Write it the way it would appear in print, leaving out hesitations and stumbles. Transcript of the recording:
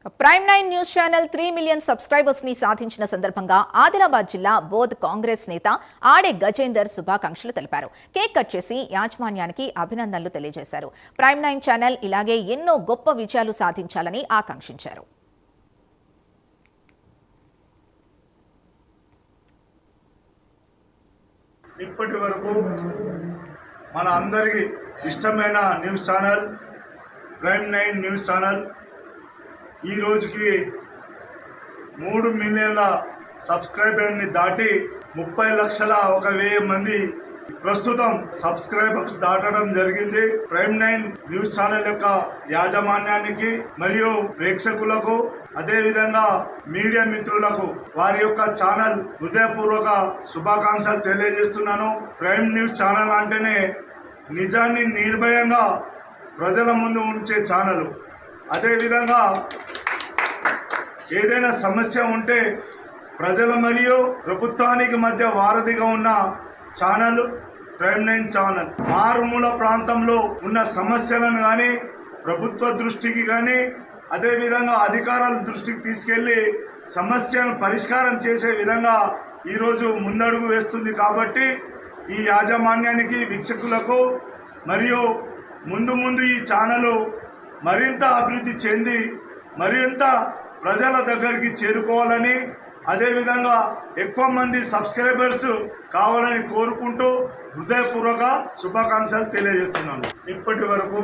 Prime 9 news channel 3 million subscribers ని సాధించిన సందర్భంగా ఆదిలాబాద్ జిల్లా బోధ్ కాంగ్రెస్ నేత ఆడే గజేందర్ శుభాకాంక్షలు తెలిపారు. కేక్ కట్ చేసి యాజమాన్యానికి అభినందనలు తెలియజేశారు. ప్రైమ్ 9 ఛానల్ ఇలాగే ఎన్నో గొప్ప విజయాలు సాధించాలని ఆకాంక్షించారు. ఇప్పటి వరకు మన అందరికీ ఇష్టమైన news channel prime 9 news channel ఈ రోజుకి 3 మిలియన్ల సబ్స్క్రైబర్ని దాటి 30,01,000 మంది ప్రస్తుతం సబ్స్క్రైబర్స్ దాటడం జరిగింది. ప్రైమ్ 9 న్యూస్ ఛానల్ యొక్క యాజమాన్యానికి మరియు ప్రేక్షకులకు అదేవిధంగా మీడియా మిత్రులకు వారి యొక్క ఛానల్ హృదయపూర్వక శుభాకాంక్షలు తెలియజేస్తున్నాను. ప్రైమ్ న్యూస్ ఛానల్ అంటేనే నిజాన్ని నిర్భయంగా ప్రజల ముందు ఉంచే ఛానల్. అదేవిధంగా ఏదైనా సమస్య ఉంటే ప్రజల మరియు ప్రభుత్వానికి మధ్య వారధిగా ఉన్న ఛానల్ ప్రైమ్ 9 ఛానల్. మారుమూల ప్రాంతంలో ఉన్న సమస్యలను కానీ ప్రభుత్వ దృష్టికి కానీ అదేవిధంగా అధికారుల దృష్టికి తీసుకెళ్లి సమస్యను పరిష్కారం చేసే విధంగా ఈరోజు ముందడుగు వేస్తుంది. కాబట్టి ఈ యాజమాన్యానికి వీక్షకులకు మరియు ముందు ఈ ఛానల్ మరింత అభివృద్ధి చెంది మరింత ప్రజల దగ్గరికి చేరుకోవాలని అదేవిధంగా ఎక్కువ మంది సబ్స్క్రైబర్స్ కావాలని కోరుకుంటూ హృదయపూర్వక శుభాకాంక్షలు తెలియజేస్తున్నాను. ఇప్పటి వరకు